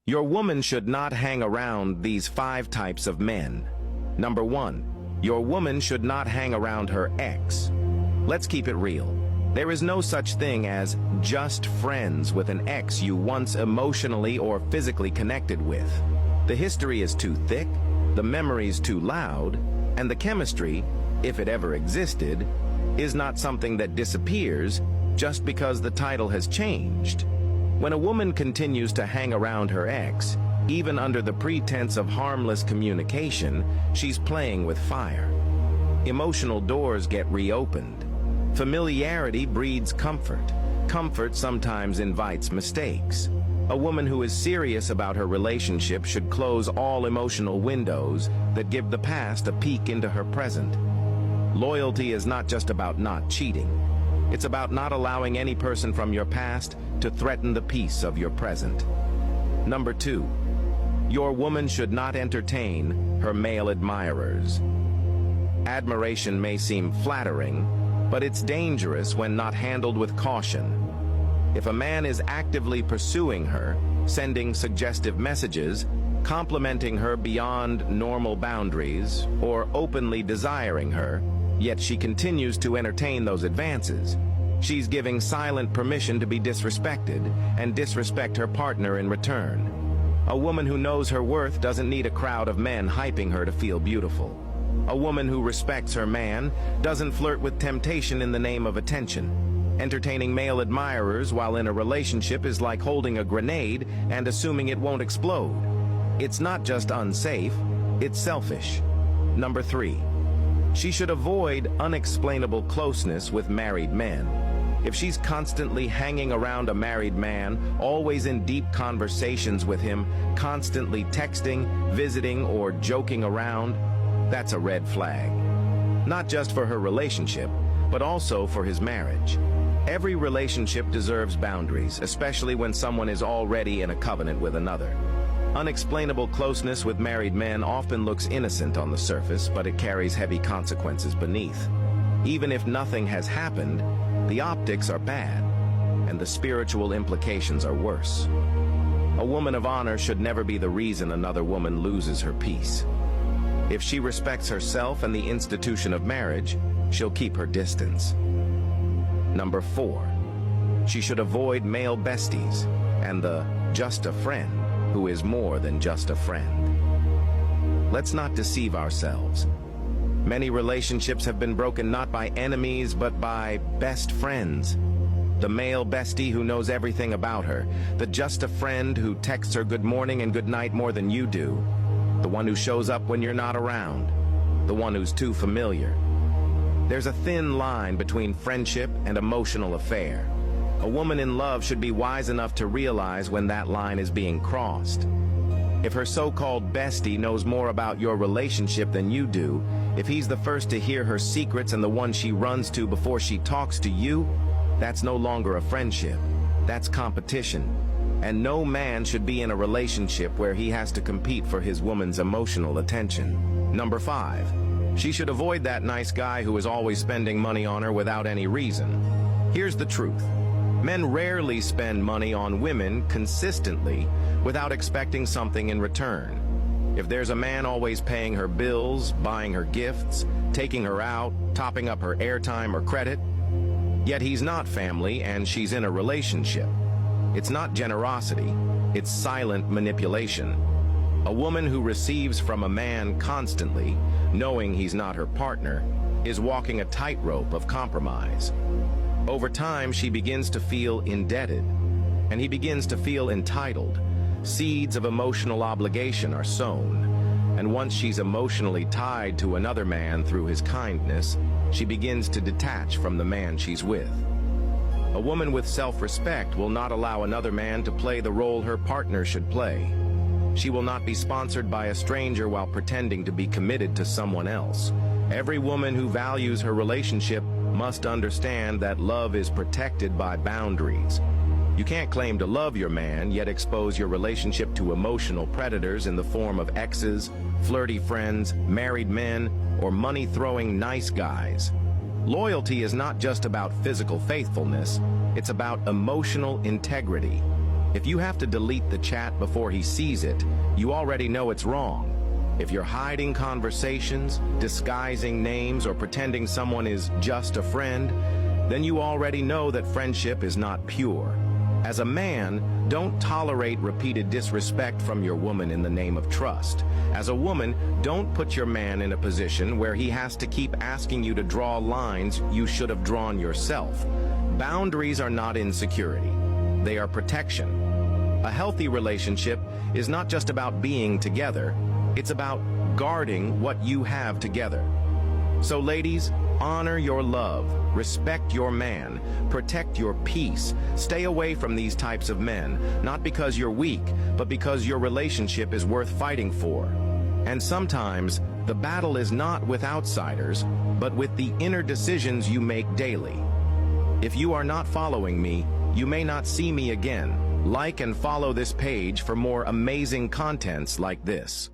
Your woman should not hang around these 5 types of men. Number 1, your woman should not hang around her ex. Let's keep it real. There is no such thing as just friends with an ex you once emotionally or physically connected with. The history is too thick, the memories too loud, and the chemistry, if it ever existed, is not something that disappears just because the title has changed. When a woman continues to hang around her ex, even under the pretense of harmless communication, she's playing with fire. Emotional doors get reopened. Familiarity breeds comfort. Comfort sometimes invites mistakes. A woman who is serious about her relationship should close all emotional windows that give the past a peek into her present. Loyalty is not just about not cheating. It's about not allowing any person from your past to threaten the peace of your present. Number 2, your woman should not entertain her male admirers. Admiration may seem flattering, but it's dangerous when not handled with caution. If a man is actively pursuing her, sending suggestive messages, complimenting her beyond normal boundaries, or openly desiring her, yet she continues to entertain those advances, she's giving silent permission to be disrespected and disrespect her partner in return. A woman who knows her worth doesn't need a crowd of men hyping her to feel beautiful. A woman who respects her man doesn't flirt with temptation in the name of attention. Entertaining male admirers while in a relationship is like holding a grenade and assuming it won't explode. It's not just unsafe, it's selfish. Number 3, she should avoid unexplainable closeness with married men. If she's constantly hanging around a married man, always in deep conversations with him, constantly texting, visiting, or joking around, that's a red flag. Not just for her relationship, but also for his marriage. Every relationship deserves boundaries, especially when someone is already in a covenant with another. Unexplainable closeness with married men often looks innocent on the surface, but it carries heavy consequences beneath. Even if nothing has happened, the optics are bad, and the spiritual implications are worse. A woman of honor should never be the reason another woman loses her peace. If she respects herself and the institution of marriage, she'll keep her distance. Number 4, she should avoid male besties and the just a friend who is more than just a friend. Let's not deceive ourselves. Many relationships have been broken not by enemies but by best friends. The male bestie who knows everything about her, the just a friend who texts her good morning and good night more than you do, the one who shows up when you're not around, the one who's too familiar. There's a thin line between friendship and emotional affair. A woman in love should be wise enough to realize when that line is being crossed. If her so-called bestie knows more about your relationship than you do, if he's the first to hear her secrets and the one she runs to before she talks to you, that's no longer a friendship. That's competition. And no man should be in a relationship where he has to compete for his woman's emotional attention. Number 5, she should avoid that nice guy who is always spending money on her without any reason. Here's the truth. Men rarely spend money on women consistently without expecting something in return. If there's a man always paying her bills, buying her gifts, taking her out, topping up her airtime or credit, yet he's not family and she's in a relationship, it's not generosity, it's silent manipulation. A woman who receives from a man constantly, knowing he's not her partner, is walking a tightrope of compromise. Over time, she begins to feel indebted, and he begins to feel entitled. Seeds of emotional obligation are sown, and once she's emotionally tied to another man through his kindness, she begins to detach from the man she's with. A woman with self-respect will not allow another man to play the role her partner should play. She will not be sponsored by a stranger while pretending to be committed to someone else. Every woman who values her relationship must understand that love is protected by boundaries. You can't claim to love your man, yet expose your relationship to emotional predators in the form of exes, flirty friends, married men, or money-throwing nice guys. Loyalty is not just about physical faithfulness, it's about emotional integrity. If you have to delete the chat before he sees it, you already know it's wrong. If you're hiding conversations, disguising names, or pretending someone is just a friend, then you already know that friendship is not pure. As a man, don't tolerate repeated disrespect from your woman in the name of trust. As a woman, don't put your man in a position where he has to keep asking you to draw lines you should have drawn yourself. Boundaries are not insecurity. They are protection. A healthy relationship is not just about being together. It's about guarding what you have together. So ladies, honor your love, respect your man, protect your peace, stay away from these types of men, not because you're weak, but because your relationship is worth fighting for. And sometimes, the battle is not with outsiders, but with the inner decisions you make daily. If you are not following me, you may not see me again. Like and follow this page for more amazing contents like this.